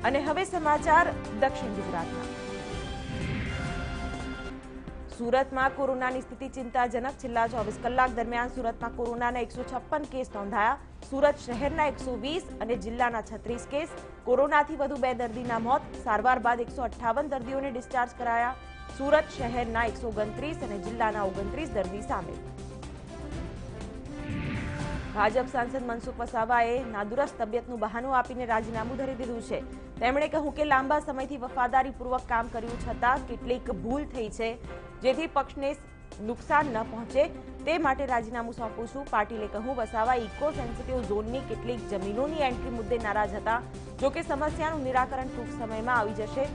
અને હવે સમાચાર દક્ષિણ ગુજરાતના। સુરતમાં કોરોનાની સ્થિતિ ચિંતાજનક। છેલ્લા 24 કલાક દરમિયાન સુરતમાં કોરોનાના 156 કેસ નોંધાયા। સુરત શહેરના 120 અને જિલ્લાના 36 કેસ। કોરોનાથી વધુ 2 દર્દીના મોત। સારવાર બાદ 158 દર્દીઓને ડિસ્ચાર્જ કરાયા। સુરત શહેરના 129 અને જિલ્લાના 29 દર્દી સામેલ। ભાજપ સાંસદ મનસુખ વસાવાએ નાદુરસ્ત તબિયતનું બહાનું આપીને રાજીનામું ધરી દીધું છે। તેમણે કહ્યું કે લાંબા સમયથી વફાદારીપૂર્વક કામ કર્યું છતાં કેટલીક ભૂલ થઈ છે, જેથી પક્ષને નુકસાન ન પહોંચે તે માટે રાજીનામું સોંપું છું। પાટીલે કહ્યું, વસાવા ઇકો સેન્સિટિવ ઝોનની કેટલીક જમીનોની એન્ટ્રી મુદ્દે નારાજ હતા, જોકે સમસ્યાનું નિરાકરણ ટૂંક સમયમાં આવી જશે।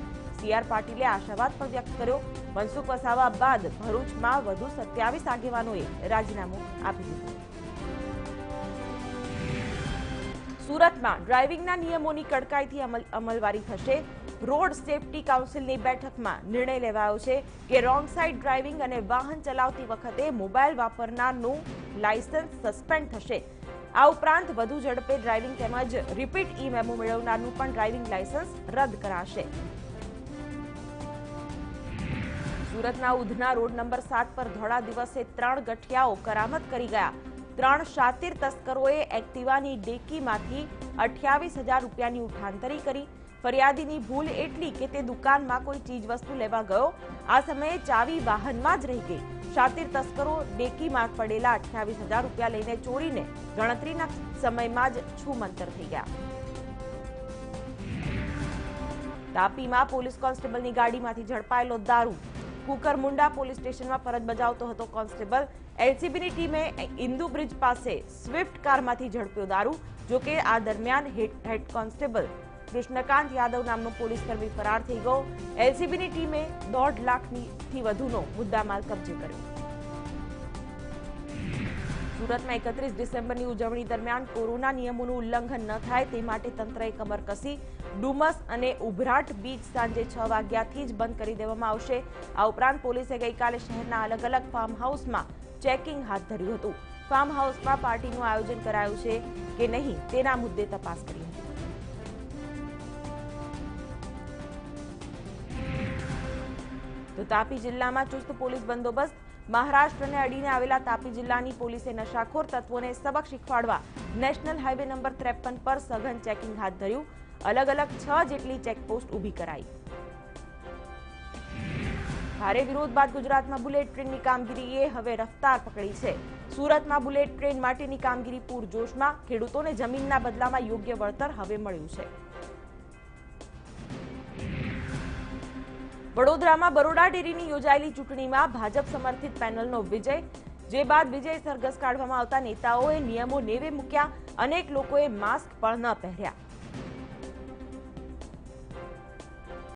સીઆર પાટીલે આશાવાદ પણ વ્યક્ત કર્યો। મનસુખ વસાવા બાદ ભરૂચમાં વધુ 27 આગેવાનોએ રાજીનામું આપી દીધું। સુરતમાં ડ્રાઇવિંગના નિયમોની કડકાઈથી અમલવારી થશે। રોડ સેફટી કાઉન્સિલની બેઠકમાં નિર્ણય લેવાયો છે કે રોંગ સાઇડ ડ્રાઇવિંગ અને વાહન ચલાવતી વખતે મોબાઈલ વાપરનારનું લાયસન્સ સસ્પેન્ડ થશે। આ ઉપરાંત વધુ ઝડપે ડ્રાઇવિંગ તેમજ રિપીટ ઈ મેમો મેળવનારનું પણ ડ્રાઇવિંગ લાયસન્સ રદ કરાશે। સુરતના ઉધના રોડ નંબર 7 પર ધોળા દિવસે 3 ગઠિયાઓ કરામત કરી ગયા। 3 શાતીર તસ્કરોએ એક્ટિવાની ડેકીમાંથી 28,000 રૂપિયાની ઉઠાંતરી કરી। ફરિયાદીની ભૂલ એટલી કે તે દુકાનમાં કોઈ ચીજવસ્તુ લેવા ગયો। આ સમયે ચાવી વાહનમાં જ રહી ગઈ। શાતીર તસ્કરો ડેકીમાં પડેલા 28,000 રૂપિયા લઈને ચોરીને ગણતરીના સમયમાં જ છૂમંતર થઈ ગયા। તાપીમાં પોલીસ કોન્સ્ટેબલની ગાડીમાંથી ઝડપાયેલો દારૂ। કુકરમુંડા પોલીસ સ્ટેશનમાં ફરજ બજાવતો હતો કોન્સ્ટેબલ। એલસીબીની ટીમે ઇન્દુ બ્રિજ પાસે સ્વિફ્ટ કારમાંથી ઝડપ્યો દારૂ। જોકે આ દરમિયાન હેડ કોન્સ્ટેબલ કૃષ્ણકાંત યાદવ નામનો પોલીસકર્મી ફરાર થઈ ગયો। એલસીબીની ટીમે 1.5 લાખથી વધુનો મુદ્દામાલ કબજે કર્યો। સુરતમાં 31 ડિસેમ્બરની ઉજવણી દરમિયાન કોરોના નિયમોનું ઉલ્લંઘન ન થાય તે માટે તંત્રએ કમર કસી। ડુમસ અને ઉભરાટ બીચ સાંજે 6 વાગ્યાથી જ બંધ કરી દેવામાં આવશે। આ ઉપરાંત પોલીસે ગઈકાલે શહેરના અલગ અલગ ફાર્મ હાઉસમાં ચેકિંગ હાથ ધર્યું હતું। ફાર્મ હાઉસમાં પાર્ટીનું આયોજન કરાયું છે કે નહીં તેના મુદ્દે તપાસ કરી હતી। તો તાપી જિલ્લામાં ચુસ્ત પોલીસ બંદોબસ્ત। મહારાષ્ટ્રને અડીને આવેલા તાપી જિલ્લાની પોલીસે નશાખોર તત્વોને સબક શીખવાડવા નેશનલ હાઈવે નંબર 53 પર સઘન ચેકિંગ હાથ ધર્યું। અલગ અલગ 6 જેટલી ચેકપોસ્ટ ઊભી કરાઈ। ભારે વિરોધ બાદ ગુજરાતમાં બુલેટ ટ્રેનની કામગીરીએ હવે રફતાર પકડી છે। સુરતમાં બુલેટ ટ્રેન માટેની કામગીરી પૂરજોશમાં। ખેડૂતોને જમીનના બદલામાં યોગ્ય વળતર હવે મળ્યું છે। વડોદરામાં બરોડા ડેરીની યોજાયેલી ચૂંટણીમાં ભાજપ સમર્થિત પેનલનો વિજય। જે બાદ વિજય સરઘસ કાઢવામાં આવતા નેતાઓએ નિયમો નેવે મૂક્યા। અનેક લોકોએ માસ્ક પણ ન પહેર્યા।